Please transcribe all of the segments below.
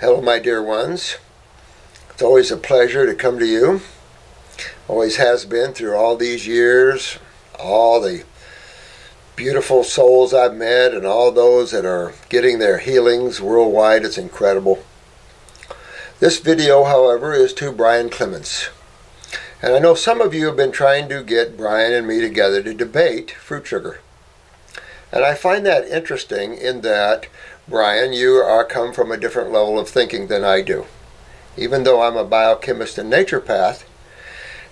Hello, my dear ones. It's always a pleasure to come to you. Always has been through all these years, all the beautiful souls I've met and all those that are getting their healings worldwide. It's incredible. This video, however, is to Brian Clements. And I know some of you have been trying to get Brian and me together to debate fruit sugar. And I find that interesting in that, Brian, you come from a different level of thinking than I do. Even though I'm a biochemist and naturopath,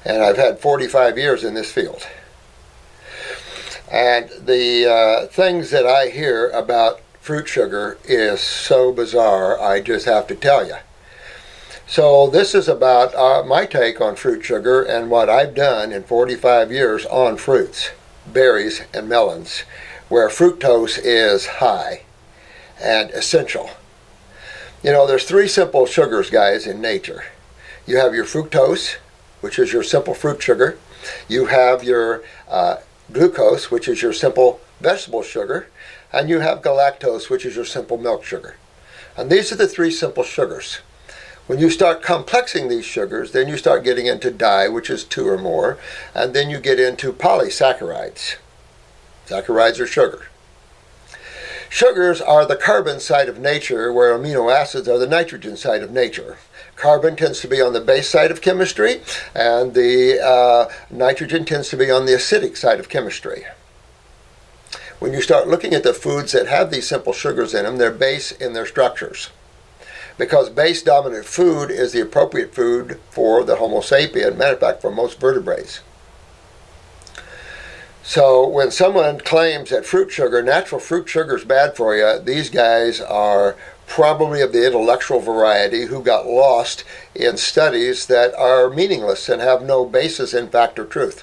and I've had 45 years in this field. And the things that I hear about fruit sugar is so bizarre, I just have to tell you. So this is about my take on fruit sugar and what I've done in 45 years on fruits, berries, and melons, where fructose is high and essential. You know, there's three simple sugars, guys, in nature. You have your fructose, which is your simple fruit sugar. You have your glucose, which is your simple vegetable sugar. And you have galactose, which is your simple milk sugar. And these are the three simple sugars. When you start complexing these sugars, then you start getting into dye, which is 2 or more. And then you get into polysaccharides. Saccharides are sugar. Sugars are the carbon side of nature, where amino acids are the nitrogen side of nature. Carbon tends to be on the base side of chemistry, and the nitrogen tends to be on the acidic side of chemistry. When you start looking at the foods that have these simple sugars in them, they're base in their structures. Because base-dominant food is the appropriate food for the Homo sapien, matter of fact, for most vertebrates. So when someone claims that fruit sugar, natural fruit sugar is bad for you, these guys are probably of the intellectual variety who got lost in studies that are meaningless and have no basis in fact or truth.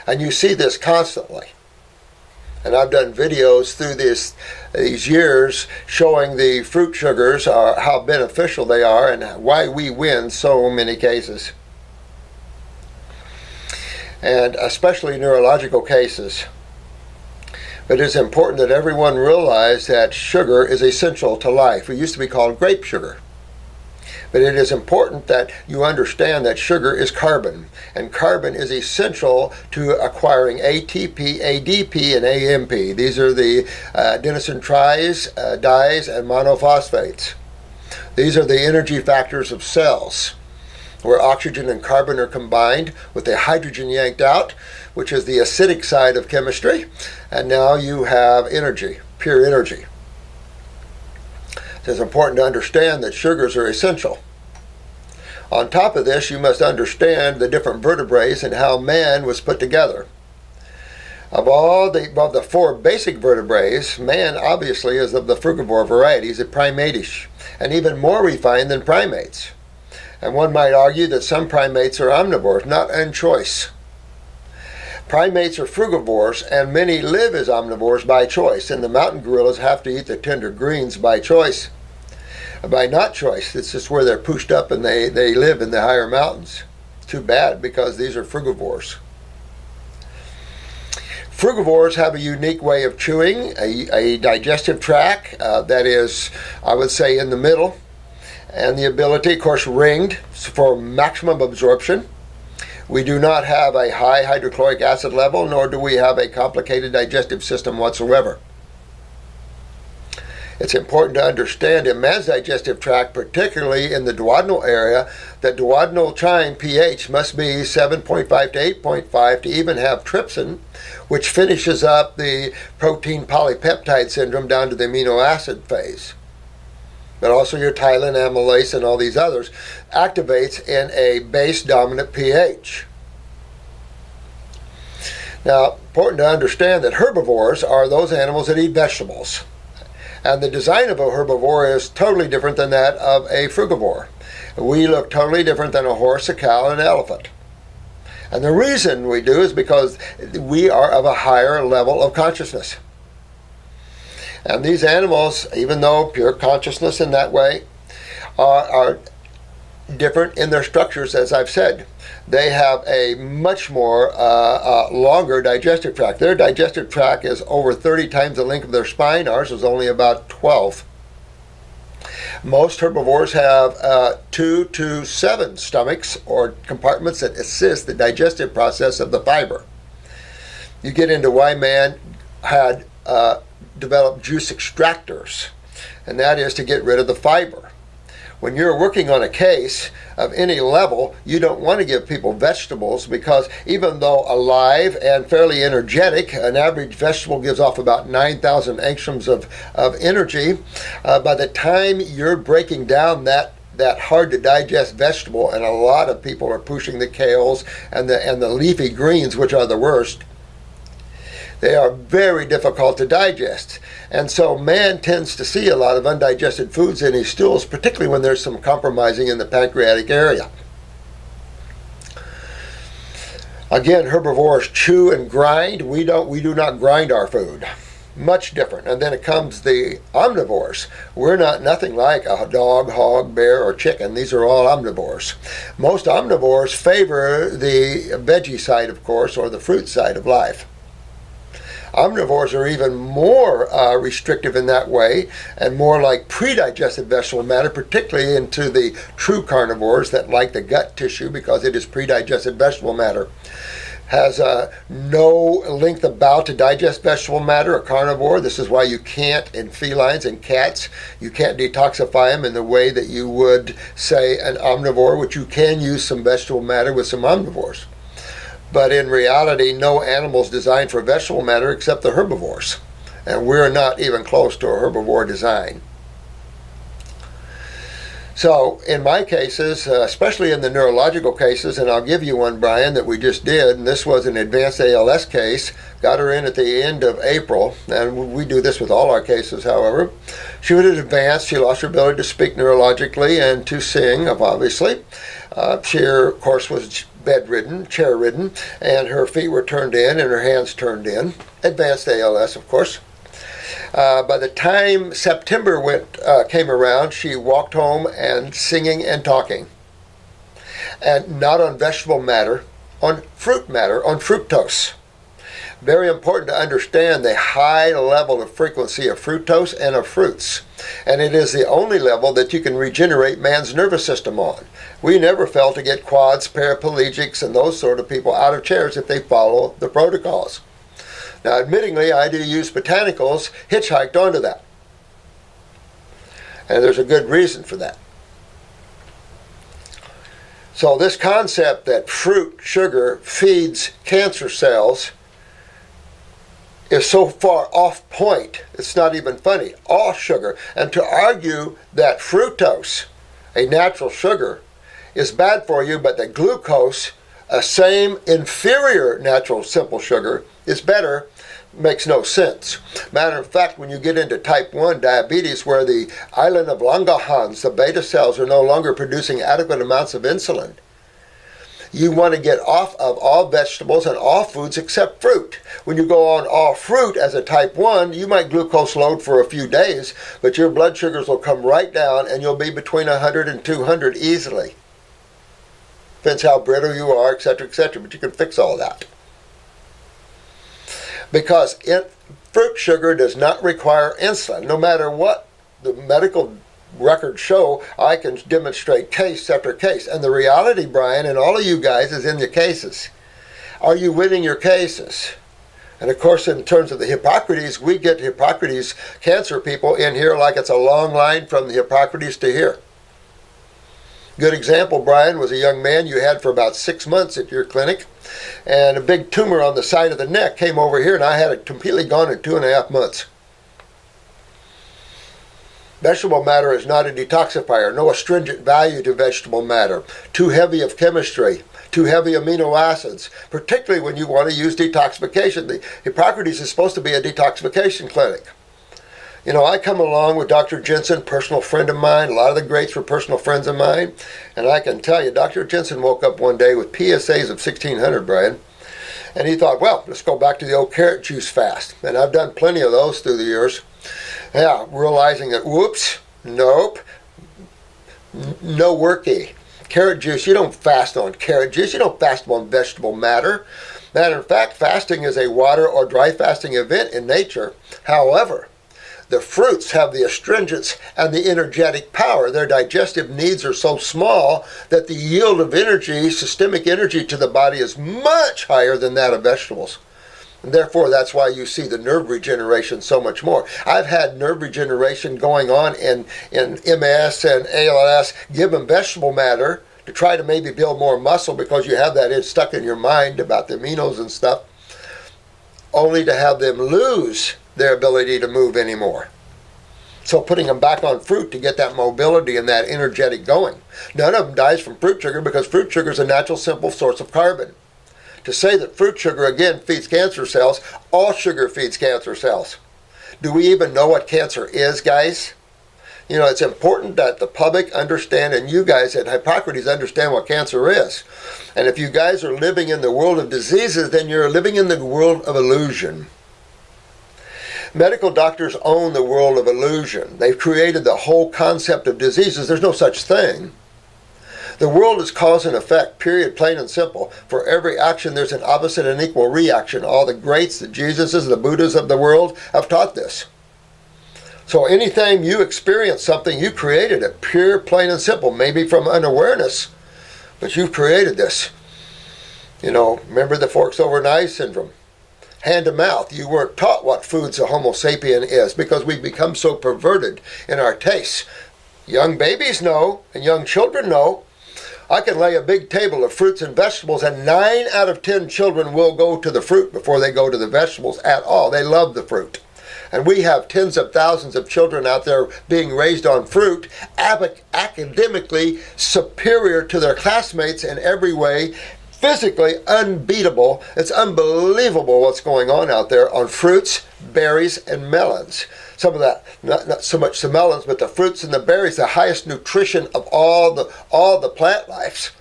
And you see this constantly. And I've done videos through these years showing the fruit sugars, how beneficial they are and why we win so many cases. And especially neurological cases. But it's important that everyone realize that sugar is essential to life. It used to be called grape sugar. But it is important that you understand that sugar is carbon. And carbon is essential to acquiring ATP, ADP, and AMP. These are the adenosine dyes, and monophosphates. These are the energy factors of cells, where oxygen and carbon are combined with the hydrogen yanked out, which is the acidic side of chemistry, and now you have energy, pure energy. So it's important to understand that sugars are essential. On top of this, you must understand the different vertebrates and how man was put together. Of the 4 basic vertebrates, man obviously is of the frugivore variety. He's a primate-ish, and even more refined than primates. And one might argue that some primates are omnivores, not in choice. Primates are frugivores, and many live as omnivores by choice. And the mountain gorillas have to eat the tender greens by choice. By not choice. It's just where they're pushed up and they live in the higher mountains. Too bad, because these are frugivores. Frugivores have a unique way of chewing, a digestive tract that is, I would say, in the middle. And the ability, of course, ringed for maximum absorption. We do not have a high hydrochloric acid level, nor do we have a complicated digestive system whatsoever. It's important to understand in man's digestive tract, particularly in the duodenal area, that duodenal chyme pH must be 7.5 to 8.5 to even have trypsin, which finishes up the protein polypeptide syndrome down to the amino acid phase. But also your tylan, amylase, and all these others, activates in a base-dominant pH. Now, important to understand that herbivores are those animals that eat vegetables. And the design of a herbivore is totally different than that of a frugivore. We look totally different than a horse, a cow, and an elephant. And the reason we do is because we are of a higher level of consciousness. And these animals, even though pure consciousness in that way, are different in their structures, as I've said. They have a much more longer digestive tract. Their digestive tract is over 30 times the length of their spine. Ours is only about 12. Most herbivores have 2 to 7 stomachs or compartments that assist the digestive process of the fiber. You get into why man had developed juice extractors, and that is to get rid of the fiber. When you're working on a case of any level, you don't want to give people vegetables, because even though alive and fairly energetic, an average vegetable gives off about 9,000 angstroms of energy. By the time you're breaking down that hard to digest vegetable, and a lot of people are pushing the kales and the leafy greens, which are the worst, they are very difficult to digest. And so man tends to see a lot of undigested foods in his stools, particularly when there's some compromising in the pancreatic area. Again, herbivores chew and grind. We do not grind our food. Much different. And then it comes the omnivores. We're nothing like a dog, hog, bear, or chicken. These are all omnivores. Most omnivores favor the veggie side, of course, or the fruit side of life. Omnivores are even more restrictive in that way, and more like pre-digested vegetable matter, particularly into the true carnivores that like the gut tissue because it is pre-digested vegetable matter. Has no length of bowel to digest vegetable matter, a carnivore. This is why you can't, in felines and cats, you can't detoxify them in the way that you would, say, an omnivore, which you can use some vegetable matter with some omnivores. But in reality, no animal's designed for vegetable matter except the herbivores. And we're not even close to a herbivore design. So in my cases, especially in the neurological cases, and I'll give you one, Brian, that we just did, and this was an advanced ALS case, got her in at the end of April, and we do this with all our cases, however. She was advanced, she lost her ability to speak neurologically and to sing, obviously. She, of course, was bedridden, chair-ridden, and her feet were turned in and her hands turned in. Advanced ALS, of course. By the time September came around, she walked home and singing and talking. And not on vegetable matter, on fruit matter, on fructose. Very important to understand the high level of frequency of fructose and of fruits. And it is the only level that you can regenerate man's nervous system on. We never fail to get quads, paraplegics, and those sort of people out of chairs if they follow the protocols. Now, admittingly, I do use botanicals hitchhiked onto that. And there's a good reason for that. So this concept that fruit sugar feeds cancer cells is so far off point, it's not even funny. All sugar. And to argue that fructose, a natural sugar, is bad for you, but that glucose, a same inferior natural simple sugar, is better, makes no sense. Matter of fact, when you get into type 1 diabetes, where the island of Langerhans, the beta cells, are no longer producing adequate amounts of insulin, you want to get off of all vegetables and all foods except fruit. When you go on all fruit as a type 1, you might glucose load for a few days, but your blood sugars will come right down and you'll be between 100 and 200 easily. Depends how brittle you are, etc., etc., but you can fix all that. Because fruit sugar does not require insulin. No matter what the medical records show, I can demonstrate case after case. And the reality, Brian, and all of you guys, is in the cases. Are you winning your cases? And of course, in terms of the Hippocrates, we get Hippocrates cancer people in here like it's a long line from the Hippocrates to here. Good example, Brian, was a young man you had for about 6 months at your clinic, and a big tumor on the side of the neck came over here, and I had it completely gone in 2.5 months. Vegetable matter is not a detoxifier. No astringent value to vegetable matter. Too heavy of chemistry. Too heavy amino acids. Particularly when you want to use detoxification. The Hippocrates is supposed to be a detoxification clinic. You know, I come along with Dr. Jensen, personal friend of mine. A lot of the greats were personal friends of mine. And I can tell you, Dr. Jensen woke up one day with PSAs of 1,600, Brian. And he thought, well, let's go back to the old carrot juice fast. And I've done plenty of those through the years. Yeah, realizing that, whoops, nope, no worky. Carrot juice, you don't fast on carrot juice. You don't fast on vegetable matter. Matter of fact, fasting is a water or dry fasting event in nature. However, The fruits have the astringents and the energetic power. Their digestive needs are so small that the yield of energy, systemic energy to the body, is much higher than that of vegetables. And therefore, that's why you see the nerve regeneration so much more. I've had nerve regeneration going on in MS and ALS, given vegetable matter to try to maybe build more muscle because you have that stuck in your mind about the aminos and stuff, only to have them lose their ability to move anymore. So putting them back on fruit to get that mobility and that energetic going. None of them dies from fruit sugar because fruit sugar is a natural, simple source of carbon. To say that fruit sugar, again, feeds cancer cells, all sugar feeds cancer cells. Do we even know what cancer is, guys? You know, it's important that the public understand, and you guys at Hippocrates understand what cancer is. And if you guys are living in the world of diseases, then you're living in the world of illusion. Medical doctors own the world of illusion. They've created the whole concept of diseases. There's no such thing. The world is cause and effect, period, plain and simple. For every action, there's an opposite and equal reaction. All the greats, the Jesuses, the Buddhas of the world have taught this. So anytime you experience something, you created it, pure, plain and simple, maybe from unawareness, but you've created this. You know, remember the forks over an eye syndrome? Hand to mouth. You weren't taught what foods a Homo sapien is because we've become so perverted in our tastes. Young babies know, and young children know. I can lay a big table of fruits and vegetables, and 9 out of 10 children will go to the fruit before they go to the vegetables at all. They love the fruit. And we have tens of thousands of children out there being raised on fruit, academically superior to their classmates in every way, physically unbeatable. It's unbelievable what's going on out there on fruits, berries, and melons. Some of that, not so much the melons, but the fruits and the berries, the highest nutrition of all the plant lives.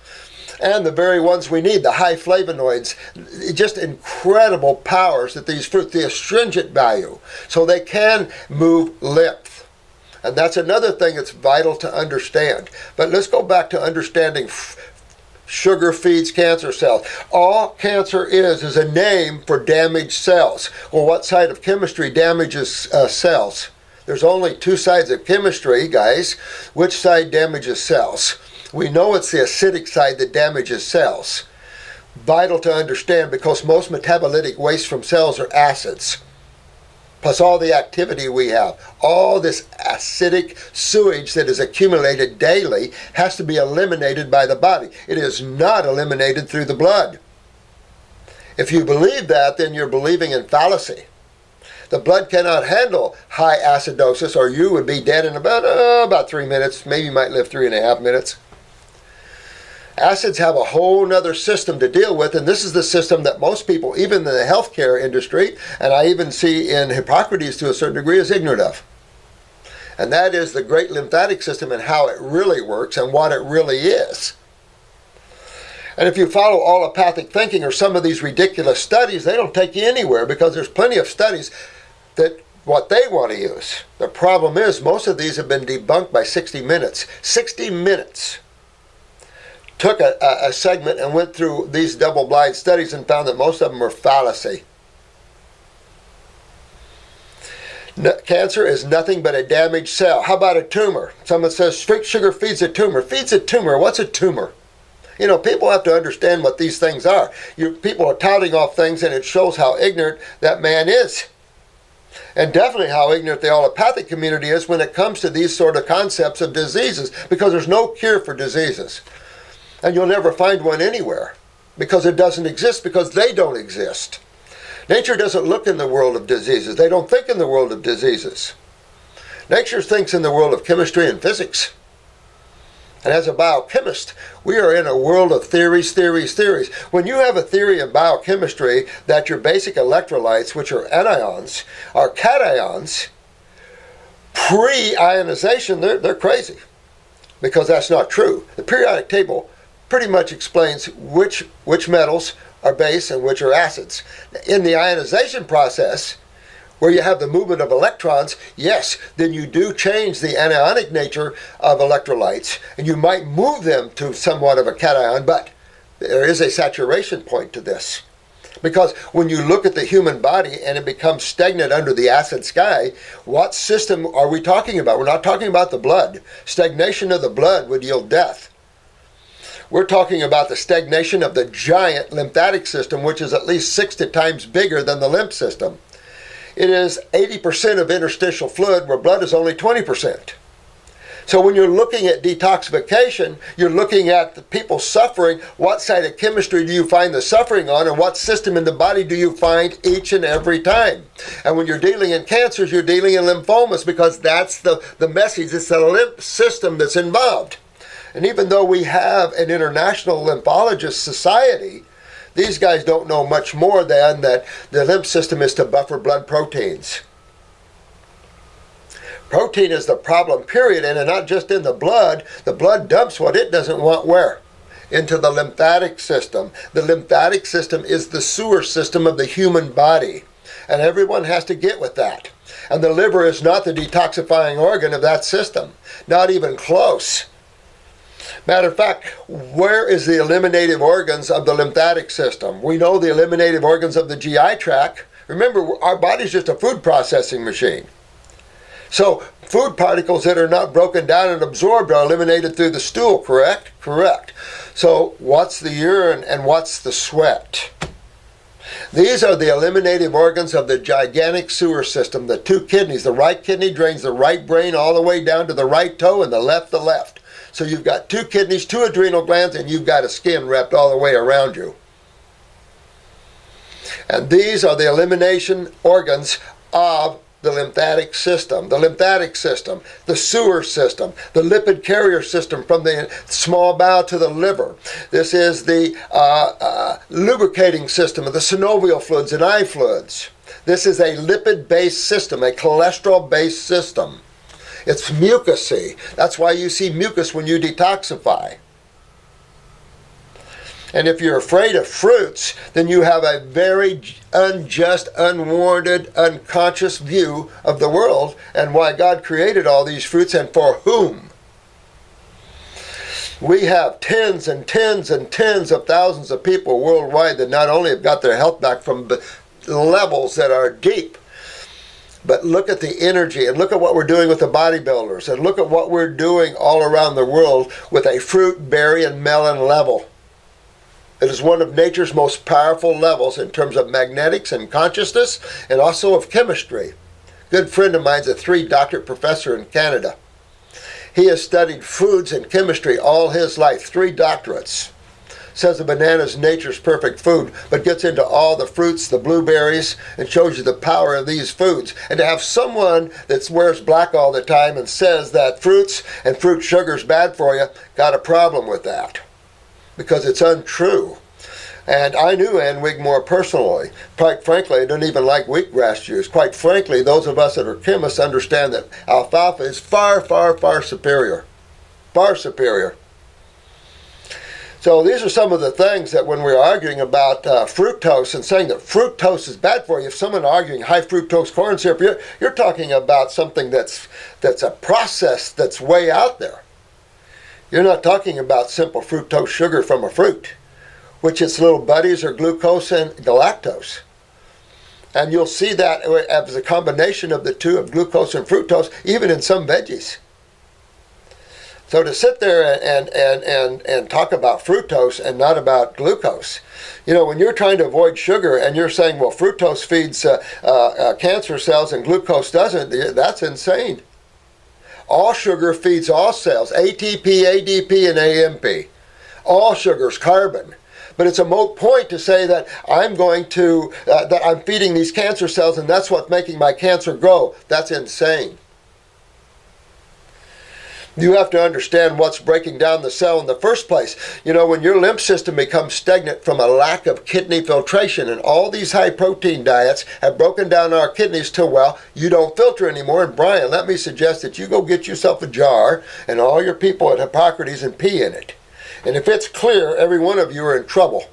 And the very ones we need, the high flavonoids, just incredible powers that these fruits, the astringent value, so they can move lymph. And that's another thing that's vital to understand. But let's go back to understanding sugar feeds cancer cells. All cancer is a name for damaged cells. Well, what side of chemistry damages cells? There's only 2 sides of chemistry, guys. Which side damages cells? We know it's the acidic side that damages cells. Vital to understand because most metabolitic waste from cells are acids. Plus all the activity we have, all this acidic sewage that is accumulated daily has to be eliminated by the body. It is not eliminated through the blood. If you believe that, then you're believing in fallacy. The blood cannot handle high acidosis or you would be dead in about 3 minutes. Maybe you might live 3.5 minutes. Acids have a whole nother system to deal with, and this is the system that most people, even in the healthcare industry, and I even see in Hippocrates to a certain degree, is ignorant of. And that is the great lymphatic system and how it really works and what it really is. And if you follow allopathic thinking or some of these ridiculous studies, they don't take you anywhere because there's plenty of studies that what they want to use. The problem is most of these have been debunked by 60 Minutes. 60 Minutes took a segment and went through these double-blind studies and found that most of them were fallacy. Cancer is nothing but a damaged cell. How about a tumor? Someone says strict sugar feeds a tumor. Feeds a tumor. What's a tumor? You know, people have to understand what these things are. People are touting off things, and it shows how ignorant that man is. And definitely how ignorant the allopathic community is when it comes to these sort of concepts of diseases, because there's no cure for diseases. And you'll never find one anywhere because it doesn't exist, because they don't exist. Nature doesn't look in the world of diseases. They don't think in the world of diseases. Nature thinks in the world of chemistry and physics. And as a biochemist, we are in a world of theories. When you have a theory in biochemistry that your basic electrolytes, which are anions, are cations, pre-ionization, they're crazy. Because that's not true. The periodic table pretty much explains which metals are base and which are acids. In the ionization process, where you have the movement of electrons, yes, then you do change the anionic nature of electrolytes, and you might move them to somewhat of a cation, but there is a saturation point to this. Because when you look at the human body and it becomes stagnant under the acid sky, what system are we talking about? We're not talking about the blood. Stagnation of the blood would yield death. We're talking about the stagnation of the giant lymphatic system, which is at least 60 times bigger than the lymph system. It is 80% of interstitial fluid, where blood is only 20%. So when you're looking at detoxification, you're looking at the people suffering. What side of chemistry do you find the suffering on, and what system in the body do you find each and every time? And when you're dealing in cancers, you're dealing in lymphomas, because that's the message. It's the lymph system that's involved. And even though we have an international lymphologist society, these guys don't know much more than that the lymph system is to buffer blood proteins. Protein is the problem, period, and not just in the blood. The blood dumps what it doesn't want where? Into the lymphatic system. The lymphatic system is the sewer system of the human body, and everyone has to get with that. And the liver is not the detoxifying organ of that system, not even close. Matter of fact, where is the eliminative organs of the lymphatic system? We know the eliminative organs of the GI tract. Remember, our body's just a food processing machine. So food particles that are not broken down and absorbed are eliminated through the stool, correct? Correct. So what's the urine and what's the sweat? These are the eliminative organs of the gigantic sewer system, the two kidneys. The right kidney drains the right brain all the way down to the right toe, and the left. So you've got two kidneys, two adrenal glands, and you've got a skin wrapped all the way around you. And these are the elimination organs of the lymphatic system, the sewer system, the lipid carrier system from the small bowel to the liver. This is the lubricating system of the synovial fluids and eye fluids. This is a lipid-based system, a cholesterol-based system. It's mucousy. That's why you see mucus when you detoxify. And if you're afraid of fruits, then you have a very unjust, unwarranted, unconscious view of the world and why God created all these fruits and for whom. We have tens and tens and tens of thousands of people worldwide that not only have got their health back from levels that are deep, but look at the energy, and look at what we're doing with the bodybuilders, and look at what we're doing all around the world with a fruit, berry, and melon level. It is one of nature's most powerful levels in terms of magnetics and consciousness, and also of chemistry. A good friend of mine is a 3-doctorate professor in Canada. He has studied foods and chemistry all his life, 3 doctorates. Says a banana is nature's perfect food, but gets into all the fruits, the blueberries, and shows you the power of these foods. And to have someone that wears black all the time and says that fruits and fruit sugar is bad for you, got a problem with that, because it's untrue. And I knew Ann Wigmore personally. Quite frankly, I don't even like wheatgrass juice. Quite frankly, those of us that are chemists understand that alfalfa is far, far, far superior. Far superior. So these are some of the things that when we're arguing about fructose and saying that fructose is bad for you, if someone arguing high fructose corn syrup, you're talking about something that's a process that's way out there. You're not talking about simple fructose sugar from a fruit, which its little buddies are glucose and galactose. And you'll see that as a combination of the two, of glucose and fructose, even in some veggies. So to sit there and talk about fructose and not about glucose, when you're trying to avoid sugar and you're saying, well, fructose feeds cancer cells and glucose doesn't, that's insane. All sugar feeds all cells, ATP, ADP, and AMP. All sugar's carbon. But it's a moot point to say that that I'm feeding these cancer cells and that's what's making my cancer grow. That's insane. You have to understand what's breaking down the cell in the first place. When your lymph system becomes stagnant from a lack of kidney filtration, and all these high protein diets have broken down our kidneys till, well, you don't filter anymore. And Brian, let me suggest that you go get yourself a jar and all your people at Hippocrates and pee in it. And if it's clear, every one of you are in trouble,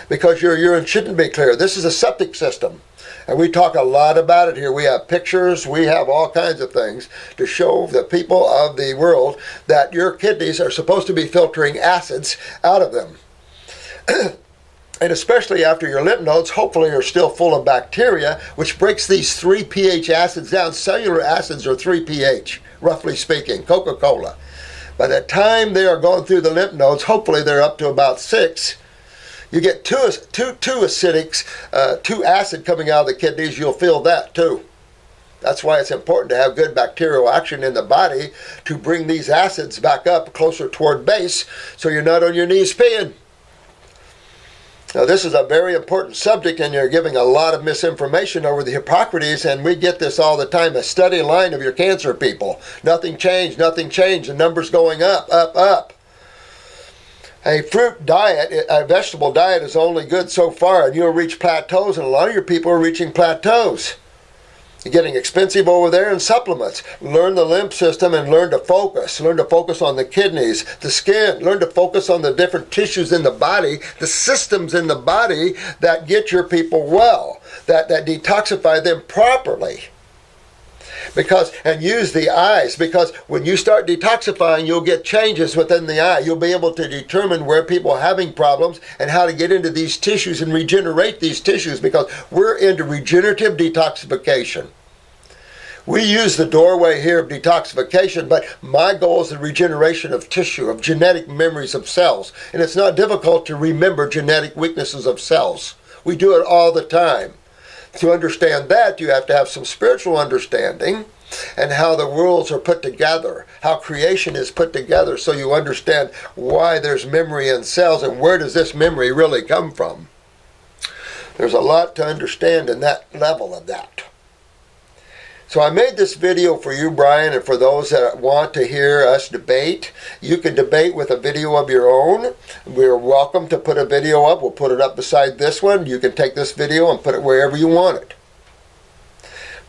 because your urine shouldn't be clear. This is a septic system. And we talk a lot about it here. We have pictures, we have all kinds of things to show the people of the world that your kidneys are supposed to be filtering acids out of them. And especially after your lymph nodes, hopefully, are still full of bacteria, which breaks these 3 pH acids down. Cellular acids are 3 pH, roughly speaking, Coca-Cola. By the time they are going through the lymph nodes, hopefully they're up to about 6. You get two acid coming out of the kidneys, you'll feel that too. That's why it's important to have good bacterial action in the body to bring these acids back up closer toward base so you're not on your knees peeing. Now, this is a very important subject, and you're giving a lot of misinformation over the Hippocrates, and we get this all the time, a steady line of your cancer people. Nothing changed, the numbers going up, up, up. A fruit diet, a vegetable diet is only good so far, and you'll reach plateaus, and a lot of your people are reaching plateaus. You're getting expensive over there in supplements. Learn the lymph system and learn to focus. Learn to focus on the kidneys, the skin. Learn to focus on the different tissues in the body, the systems in the body that get your people well, that detoxify them properly. And use the eyes, because when you start detoxifying, you'll get changes within the eye. You'll be able to determine where people are having problems and how to get into these tissues and regenerate these tissues, because we're into regenerative detoxification. We use the doorway here of detoxification, but my goal is the regeneration of tissue, of genetic memories of cells. And it's not difficult to remember genetic weaknesses of cells. We do it all the time. To understand that, you have to have some spiritual understanding and how the worlds are put together, how creation is put together, so you understand why there's memory in cells and where does this memory really come from. There's a lot to understand in that level of that. So I made this video for you, Brian, and for those that want to hear us debate. You can debate with a video of your own. We're welcome to put a video up. We'll put it up beside this one. You can take this video and put it wherever you want it.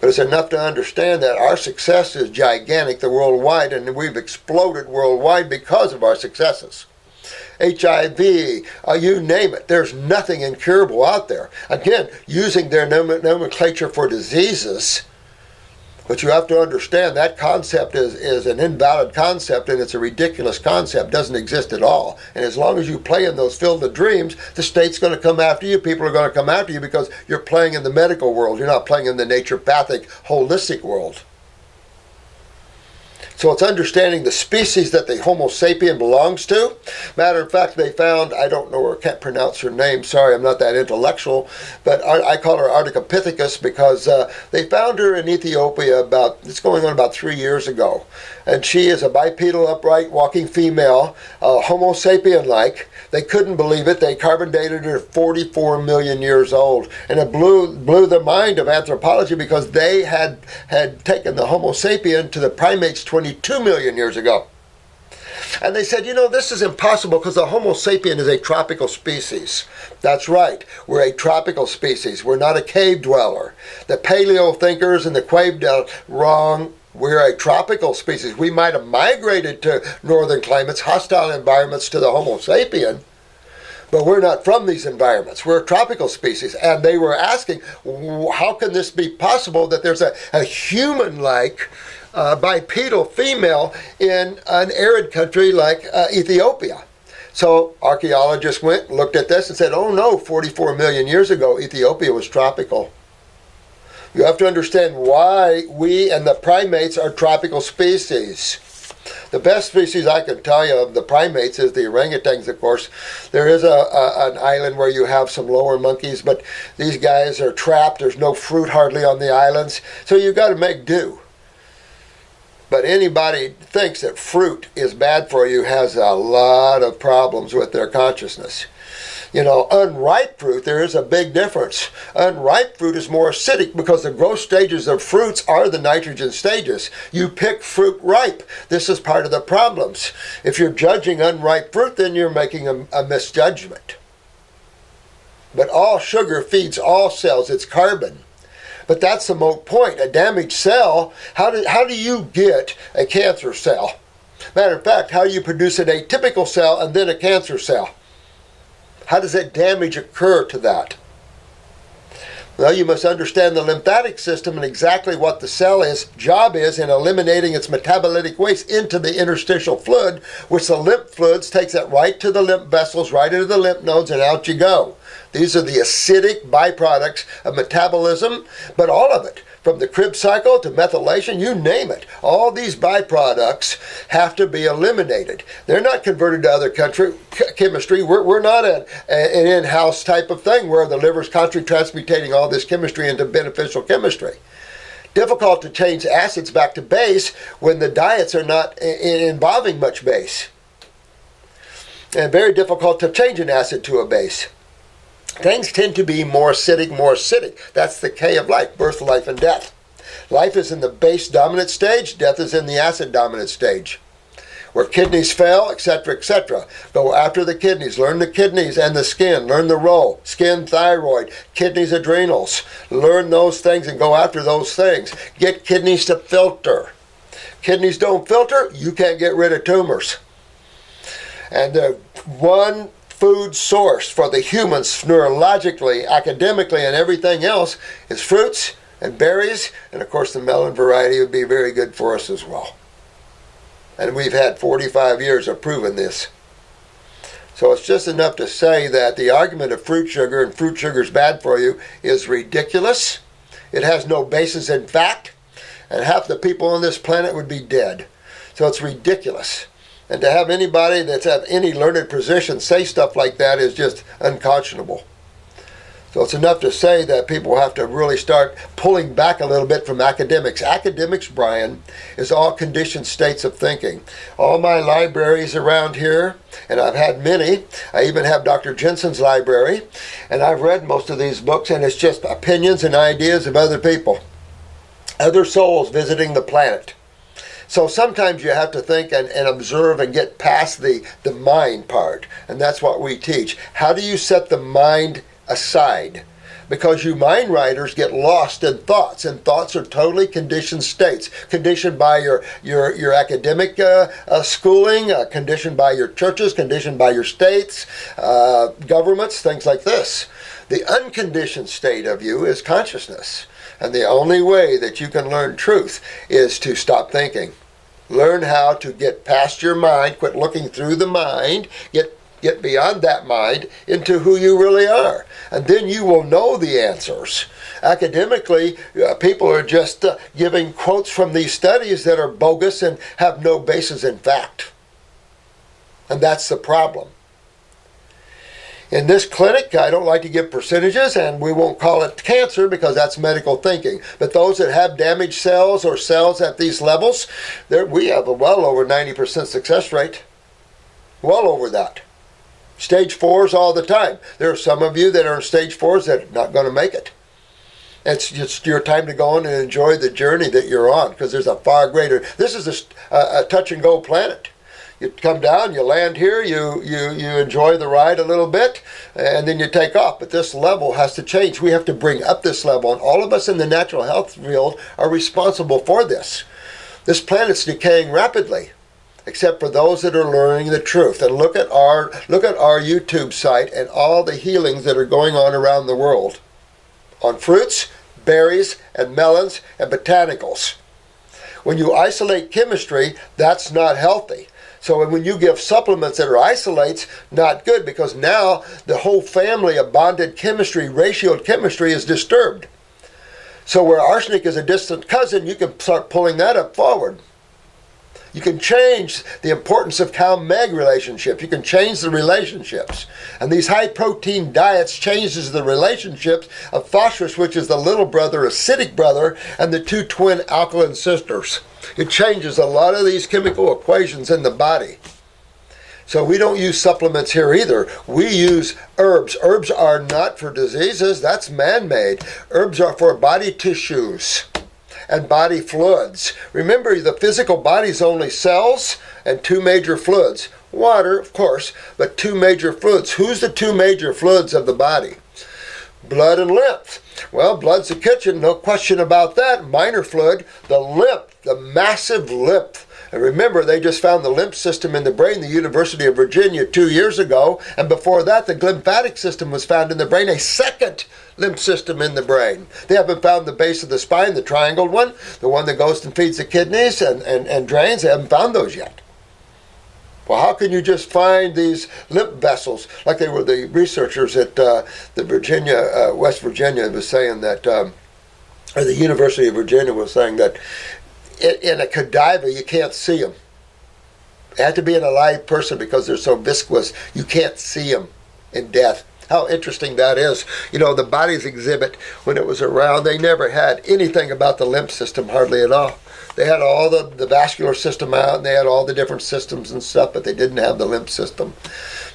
But it's enough to understand that our success is gigantic, the worldwide, and we've exploded worldwide because of our successes. HIV, you name it. There's nothing incurable out there. Again, using their nomenclature for diseases. But you have to understand that concept is an invalid concept, and it's a ridiculous concept. It doesn't exist at all. And as long as you play in those field of dreams, the state's going to come after you. People are going to come after you because you're playing in the medical world. You're not playing in the naturopathic, holistic world. So it's understanding the species that the Homo sapien belongs to. Matter of fact, they found, I don't know, or can't pronounce her name, sorry, I'm not that intellectual, but I call her Ardicopithecus because they found her in Ethiopia it's going on about 3 years ago. And she is a bipedal, upright, walking female, Homo sapien-like. They couldn't believe it. They carbon dated her 44 million years old. And it blew the mind of anthropology because they had taken the Homo sapien to the primates 22 million years ago. And they said, this is impossible because the Homo sapien is a tropical species. That's right. We're a tropical species. We're not a cave dweller. The paleo thinkers and the cave dwellers, wrong. We're a tropical species. We might have migrated to northern climates, hostile environments to the Homo sapien, but we're not from these environments. We're a tropical species. And they were asking, how can this be possible that there's a human-like bipedal female in an arid country like Ethiopia? So archaeologists went, looked at this and said, oh no, 44 million years ago, Ethiopia was tropical. You have to understand why we and the primates are tropical species. The best species I can tell you of the primates is the orangutans, of course. There is an island where you have some lower monkeys, but these guys are trapped. There's no fruit hardly on the islands, so you've got to make do. But anybody thinks that fruit is bad for you has a lot of problems with their consciousness. Unripe fruit, there is a big difference. Unripe fruit is more acidic because the growth stages of fruits are the nitrogen stages. You pick fruit ripe. This is part of the problems. If you're judging unripe fruit, then you're making a misjudgment. But all sugar feeds all cells. It's carbon. But that's the moot point. A damaged cell, how do you get a cancer cell? Matter of fact, how do you produce an atypical cell and then a cancer cell? How does that damage occur to that? Well, you must understand the lymphatic system and exactly what the cell's job is in eliminating its metabolitic waste into the interstitial fluid, which the lymph fluids takes it right to the lymph vessels, right into the lymph nodes, and out you go. These are the acidic byproducts of metabolism, but all of it, from the Krebs cycle to methylation, you name it. All these byproducts have to be eliminated. They're not converted to other chemistry. We're not an in-house type of thing where the liver's constantly transmutating all this chemistry into beneficial chemistry. Difficult to change acids back to base when the diets are not involving much base. And very difficult to change an acid to a base. Things tend to be more acidic. That's the K of life, birth, life, and death. Life is in the base dominant stage, death is in the acid dominant stage. Where kidneys fail, etc., etc. Go after the kidneys, learn the kidneys and the skin, learn the role. Skin, thyroid, kidneys, adrenals. Learn those things and go after those things. Get kidneys to filter. Kidneys don't filter, you can't get rid of tumors. And the one food source for the humans neurologically, academically, and everything else is fruits and berries, and of course the melon variety would be very good for us as well. And we've had 45 years of proving this. So it's just enough to say that the argument of fruit sugar and fruit sugar is bad for you is ridiculous. It has no basis in fact, and half the people on this planet would be dead. So it's ridiculous. And to have anybody that's at any learned position say stuff like that is just unconscionable. So it's enough to say that people have to really start pulling back a little bit from academics. Academics, Brian, is all conditioned states of thinking. All my libraries around here, and I've had many, I even have Dr. Jensen's library, and I've read most of these books, and it's just opinions and ideas of other people, other souls visiting the planet. So sometimes you have to think and observe and get past the mind part. And that's what we teach. How do you set the mind aside? Because you mind writers get lost in thoughts, and thoughts are totally conditioned states. Conditioned by your academic schooling, conditioned by your churches, conditioned by your states, governments, things like this. The unconditioned state of you is consciousness. And the only way that you can learn truth is to stop thinking. Learn how to get past your mind, quit looking through the mind, get beyond that mind into who you really are. And then you will know the answers. Academically, people are just giving quotes from these studies that are bogus and have no basis in fact. And that's the problem. In this clinic, I don't like to give percentages, and we won't call it cancer because that's medical thinking. But those that have damaged cells or cells at these levels, we have a well over 90% success rate. Well over that. Stage 4s all the time. There are some of you that are in stage 4s that are not going to make it. It's just your time to go on and enjoy the journey that you're on, because there's a far greater... This is a touch-and-go planet. You come down, you land here, you enjoy the ride a little bit, and then you take off. But this level has to change. We have to bring up this level, and all of us in the natural health field are responsible for this. This planet's decaying rapidly, except for those that are learning the truth. And look at our YouTube site and all the healings that are going on around the world on fruits, berries, and melons, and botanicals. When you isolate chemistry, that's not healthy. So when you give supplements that are isolates, not good, because now the whole family of bonded chemistry, ratioed chemistry is disturbed. So where arsenic is a distant cousin, you can start pulling that up forward. You can change the importance of cow-meg relationships. You can change the relationships. And these high-protein diets changes the relationships of phosphorus, which is the little brother, acidic brother, and the two twin alkaline sisters. It changes a lot of these chemical equations in the body. So we don't use supplements here either. We use herbs. Herbs are not for diseases. That's man-made. Herbs are for body tissues and body fluids. Remember, the physical body is only cells and two major fluids. Water, of course, but two major fluids. Who's the two major fluids of the body? Blood and lymph. Well, blood's the kitchen, no question about that. Minor fluid, the lymph, the massive lymph And remember, they just found the lymph system in the brain, the University of Virginia, 2 years ago. And before that, the lymphatic system was found in the brain, a second lymph system in the brain. They haven't found the base of the spine, the triangled one, the one that goes and feeds the kidneys and drains. They haven't found those yet. Well, how can you just find these lymph vessels, like they were the researchers at the Virginia, West Virginia was saying that, or the University of Virginia was saying that in a cadaver you can't see them. It had to be an alive person because they're so viscous you can't see them in death. How interesting that is. You know, the body's exhibit, when it was around, they never had anything about the lymph system, hardly at all. They had all the vascular system out, and they had all the different systems and stuff, but they didn't have the lymph system.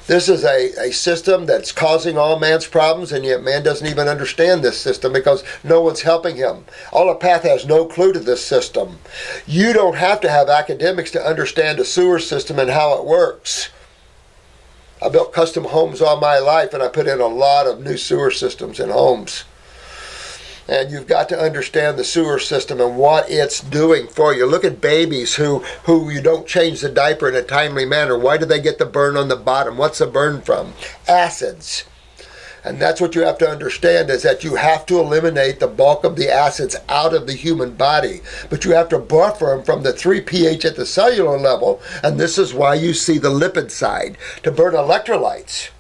This is a system that's causing all man's problems, and yet man doesn't even understand this system because no one's helping him. Allopath has no clue to this system. You don't have to have academics to understand a sewer system and how it works. I built custom homes all my life, and I put in a lot of new sewer systems in homes. And you've got to understand the sewer system and what it's doing for you. Look at babies who you don't change the diaper in a timely manner. Why do they get the burn on the bottom? What's the burn from? Acids. And that's what you have to understand, is that you have to eliminate the bulk of the acids out of the human body. But you have to buffer them from the 3 pH at the cellular level. And this is why you see the lipid side, to burn electrolytes.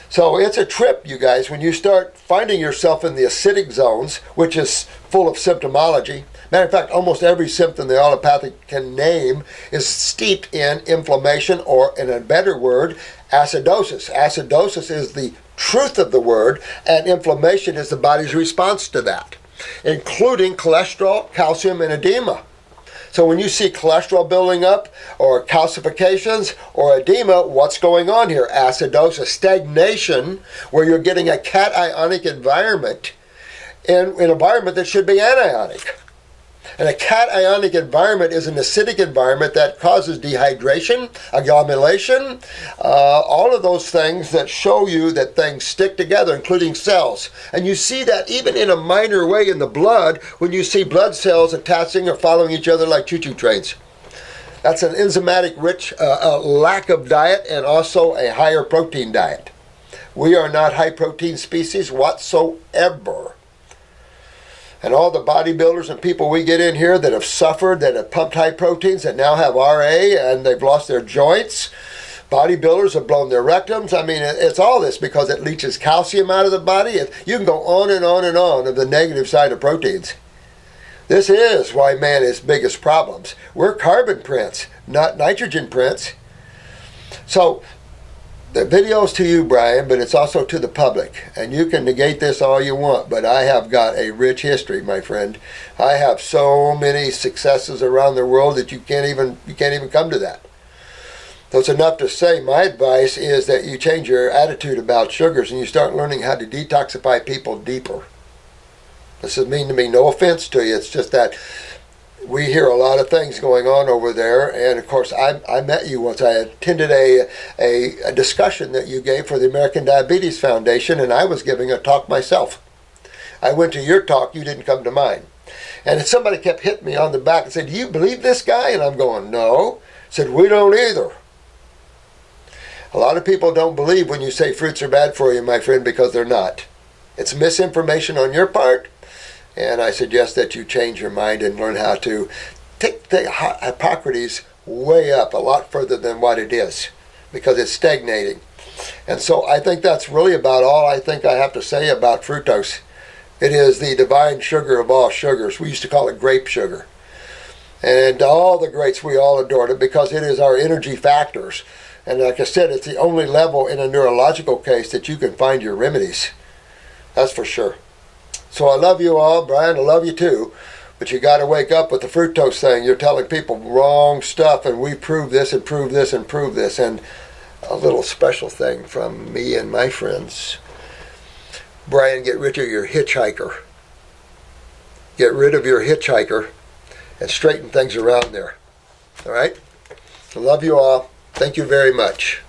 So it's a trip, you guys, when you start finding yourself in the acidic zones, which is full of symptomology. Matter of fact, almost every symptom the allopathic can name is steeped in inflammation, or, in a better word, acidosis. Acidosis is the truth of the word, and inflammation is the body's response to that, including cholesterol, calcium, and edema. So when you see cholesterol building up, or calcifications, or edema, what's going on here? Acidosis, stagnation, where you're getting a cationic environment in an environment that should be anionic. And a cationic environment is an acidic environment that causes dehydration, agglomeration, all of those things that show you that things stick together, including cells. And you see that even in a minor way in the blood, when you see blood cells attaching or following each other like choo-choo trains. That's an enzymatic rich lack of diet, and also a higher protein diet. We are not high protein species whatsoever. And all the bodybuilders and people we get in here that have suffered, that have pumped high proteins, that now have RA and they've lost their joints. Bodybuilders have blown their rectums. I mean, it's all this because it leaches calcium out of the body. You can go on and on and on of the negative side of proteins. This is why man has biggest problems. We're carbon prints, not nitrogen prints. So the video's to you, Brian, but it's also to the public. And you can negate this all you want, but I have got a rich history, my friend. I have so many successes around the world that you can't even come to that. So it's enough to say my advice is that you change your attitude about sugars and you start learning how to detoxify people deeper. This doesn't mean to me no offense to you. It's just that we hear a lot of things going on over there, and of course I met you once. I attended a discussion that you gave for the American Diabetes Foundation, and I was giving a talk myself. I went to your talk, you didn't come to mine. And somebody kept hitting me on the back and said, "Do you believe this guy?" And I'm going, "No." Said, "We don't either." A lot of people don't believe when you say fruits are bad for you, my friend, because they're not. It's misinformation on your part. And I suggest that you change your mind and learn how to take the Hippocrates way up a lot further than what it is, because it's stagnating. And so I think that's really about all I think I have to say about fructose. It is the divine sugar of all sugars. We used to call it grape sugar. And all the greats, we all adored it because it is our energy factors. And like I said, it's the only level in a neurological case that you can find your remedies. That's for sure. So I love you all, Brian, I love you too, but you got to wake up with the fructose thing. You're telling people wrong stuff, and we prove this and prove this and prove this. And a little special thing from me and my friends. Brian, get rid of your hitchhiker. Get rid of your hitchhiker and straighten things around there. All right? I love you all. Thank you very much.